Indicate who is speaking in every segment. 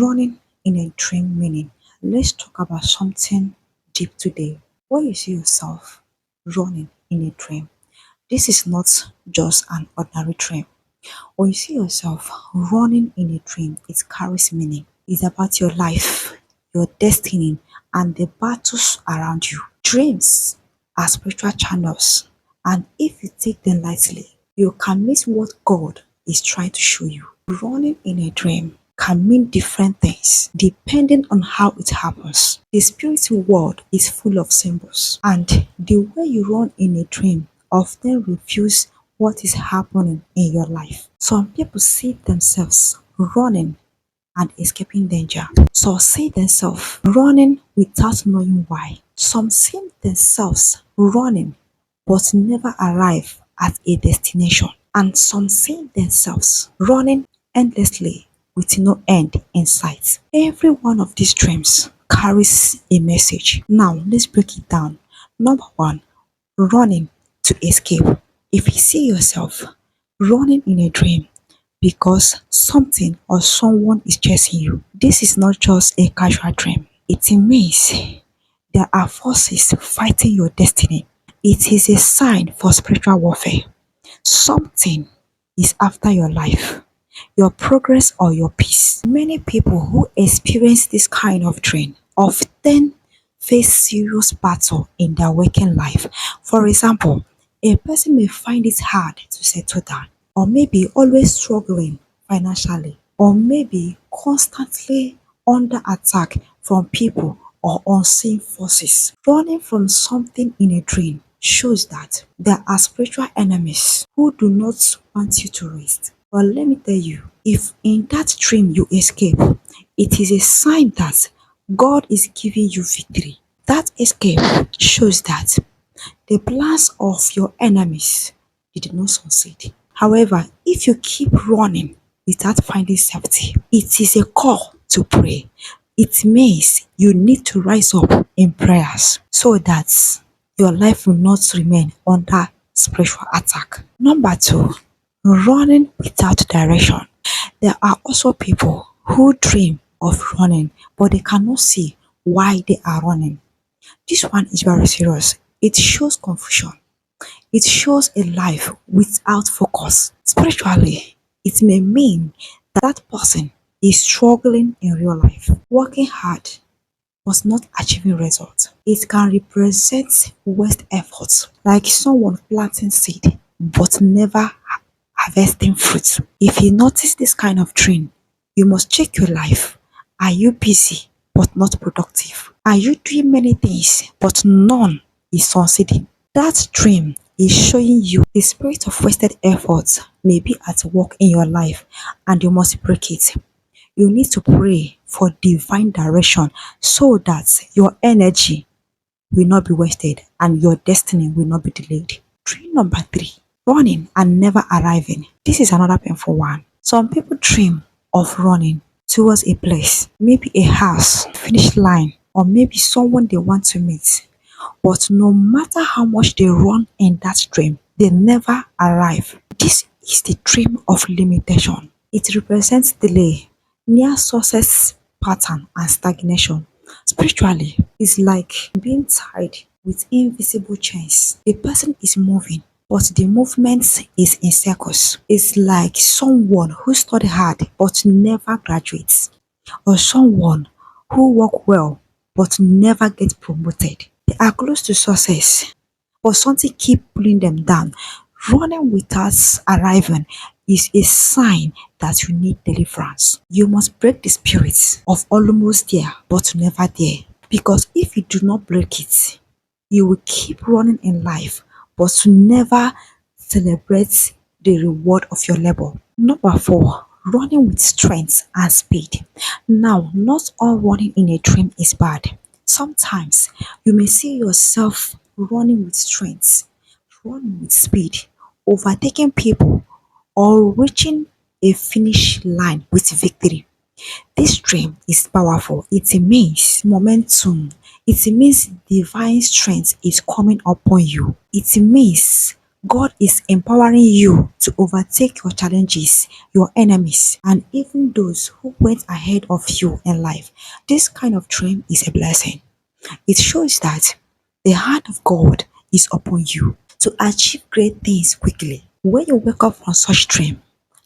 Speaker 1: Running in a dream meaning. Let's talk about something deep today. When you see yourself running in a dream, this is not just an ordinary dream. When you see yourself running in a dream, it carries meaning. It's about your life, your destiny, and the battles around you. Dreams are spiritual channels, and if you take them lightly, you can miss what God is trying to show you. Running in a dream can mean different things depending on how it happens. The spiritual world is full of symbols, and the way you run in a dream often reveals what is happening in your life. Some people see themselves running and escaping danger. Some see themselves running without knowing why. Some see themselves running but never arrive at a destination. And some see themselves running endlessly with no end in sight. Every one of these dreams carries a message. Now, let's break it down. Number one, running to escape. If you see yourself running in a dream because something or someone is chasing you, this is not just a casual dream. It means there are forces fighting your destiny. It is a sign for spiritual warfare. Something is after your life, your progress, or your peace. Many people who experience this kind of dream often face serious battle in their working life. For example, a person may find it hard to settle down, or maybe always struggling financially, or maybe constantly under attack from people or unseen forces. Running from something in a dream shows that there are spiritual enemies who do not want you to rest. But let me tell you, if in that dream you escape, it is a sign that God is giving you victory. That escape shows that the plans of your enemies did not succeed. However, if you keep running without finding safety, it is a call to pray. It means you need to rise up in prayers so that your life will not remain under spiritual attack. Number two, running without direction. There are also people who dream of running, but they cannot see why they are running. This one is very serious. It shows confusion. It shows a life without focus. Spiritually, it may mean that person is struggling in real life, working hard but not achieving results. It can represent waste efforts, like someone planting seed but never harvesting fruit. If you notice this kind of trend, you must check your life. Are you busy but not productive? Are you doing many things but none is succeeding? That dream is showing you the spirit of wasted efforts may be at work in your life and you must break it. You need to pray for divine direction so that your energy will not be wasted and your destiny will not be delayed. Dream number three, running and never arriving. This is another painful one. Some people dream of running towards a place, maybe a house, finish line, or maybe someone they want to meet. But no matter how much they run in that dream, they never arrive. This is the dream of limitation. It represents delay, near success pattern, and stagnation. Spiritually, it's like being tied with invisible chains. The person is moving, but the movement is in circles. It's like someone who studied hard but never graduates, or someone who work well but never gets promoted. They are close to success, but something keep pulling them down. Running without arriving is a sign that you need deliverance. You must break the spirit of almost there but never there. Because if you do not break it, you will keep running in life but to never celebrate the reward of your labor. Number four, running with strength and speed. Now, not all running in a dream is bad. Sometimes you may see yourself running with strength, running with speed, overtaking people, or reaching a finish line with victory. This dream is powerful. It means momentum. It means divine strength is coming upon you. It means God is empowering you to overtake your challenges, your enemies, and even those who went ahead of you in life. This kind of dream is a blessing. It shows that the hand of God is upon you to achieve great things quickly. When you wake up from such dream,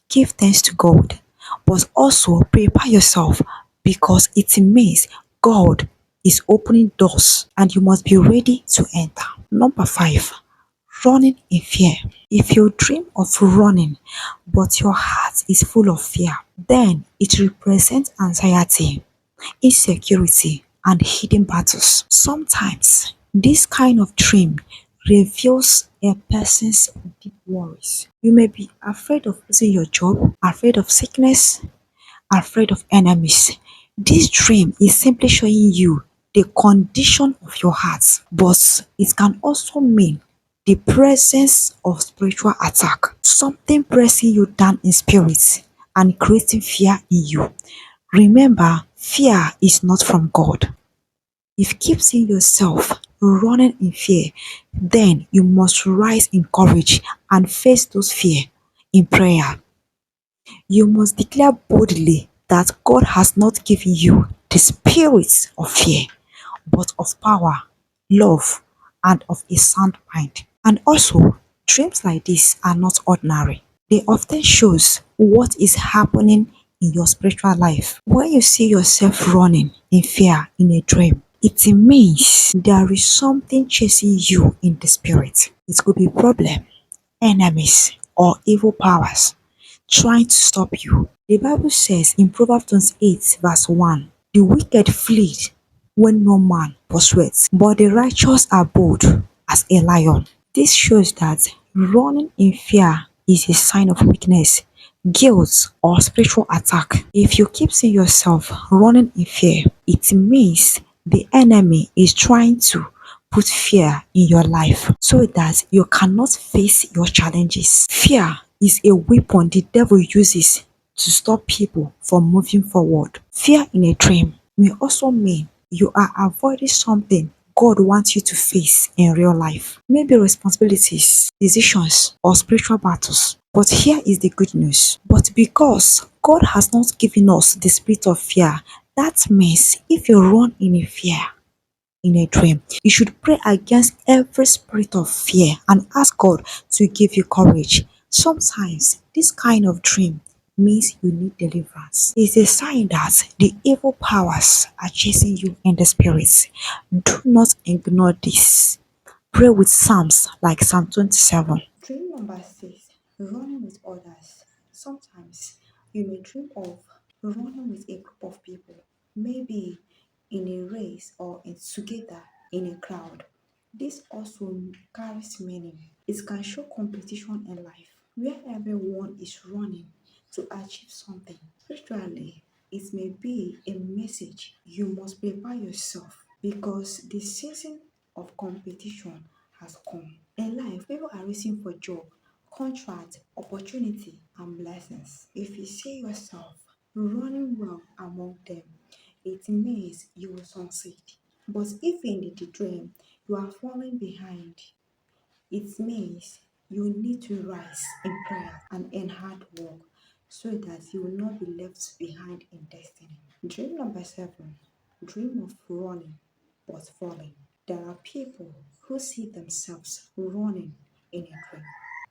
Speaker 1: give thanks to God, but also prepare yourself because it means God is opening doors and you must be ready to enter. Number 5, running in fear. If you dream of running but your heart is full of fear, then it represents anxiety, insecurity, and hidden battles. Sometimes this kind of dream reveals a person's deep worries. You may be afraid of losing your job, afraid of sickness, afraid of enemies. This dream is simply showing you the condition of your heart, but it can also mean the presence of spiritual attack, something pressing you down in spirit and creating fear in you. Remember, fear is not from God. If you keep seeing yourself running in fear, then you must rise in courage and face those fear in prayer. You must declare boldly that God has not given you the spirit of fear, but of power, love, and of a sound mind. And also, dreams like this are not ordinary. They often shows what is happening in your spiritual life. When you see yourself running in fear in a dream, it means there is something chasing you in the spirit. It could be problem, enemies, or evil powers trying to stop you. The Bible says in Proverbs 28 verse 1, the wicked flee when no man pursues, but the righteous are bold as a lion. This shows that running in fear is a sign of weakness, guilt, or spiritual attack. If you keep seeing yourself running in fear, it means the enemy is trying to put fear in your life so that you cannot face your challenges. Fear is a weapon the devil uses to stop people from moving forward. Fear in a dream may also mean you are avoiding something God wants you to face in real life. Maybe responsibilities, decisions, or spiritual battles. But here is the good news. But because God has not given us the spirit of fear, that means if you run in a fear, in a dream, you should pray against every spirit of fear and ask God to give you courage. Sometimes this kind of dream means you need deliverance. It's a sign that the evil powers are chasing you in the spirits. Do not ignore this. Pray with Psalms like Psalm 27. Dream number 6, running with others. Sometimes you may dream of running with a group of people, maybe in a race or together in a crowd. This also carries meaning. It can show competition in life, where everyone is running to achieve something. Spiritually, it may be a message you must prepare yourself because the season of competition has come. In life, people are racing for job, contract, opportunity, and blessings. If you see yourself running well among them, it means you will succeed. But if in the dream you are falling behind, it means you need to rise in prayer and in hard work so that you will not be left behind in destiny. Dream number 7, dream of running but falling. There are people who see themselves running in a dream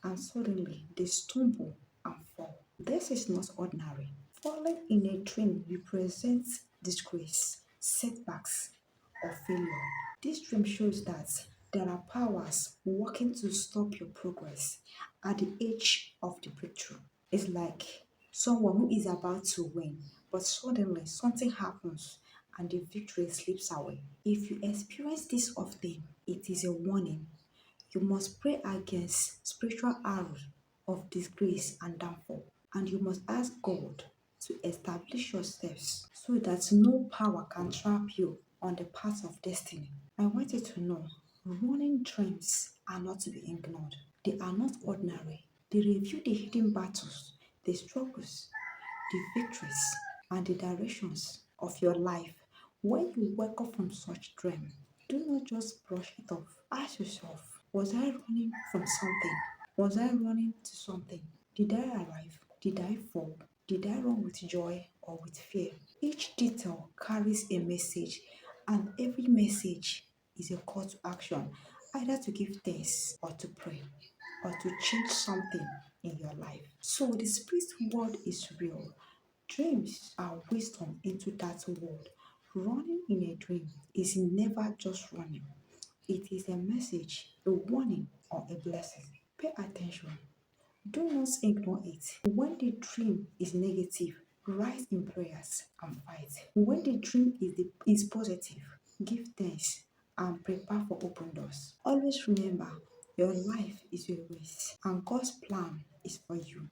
Speaker 1: and suddenly they stumble and fall. This is not ordinary. Falling in a dream represents disgrace, setbacks, or failure. This dream shows that there are powers working to stop your progress at the edge of the breakthrough. It's like someone who is about to win, but suddenly something happens and the victory slips away. If you experience this often, it is a warning. You must pray against spiritual arrows of disgrace and downfall, and you must ask God to establish your steps so that no power can trap you on the path of destiny. I want you to know running dreams are not to be ignored. They are not ordinary. They reveal the hidden battles, the struggles, the victories, and the directions of your life. When you wake up from such dream, do not just brush it off. Ask yourself, was I running from something? Was I running to something? Did I arrive? Did I fall? Did I run with joy or with fear? Each detail carries a message, and every message is a call to action, either to give thanks or to pray or to change something in your life. So the spirit world is real. Dreams are wisdom into that world. Running in a dream is never just running. It is a message, a warning, or a blessing. Pay attention. Do not ignore it. When the dream is negative, rise in prayers and fight. When the dream is positive, give thanks and prepare for open doors. Always remember, your life is your race and God's plan is for you.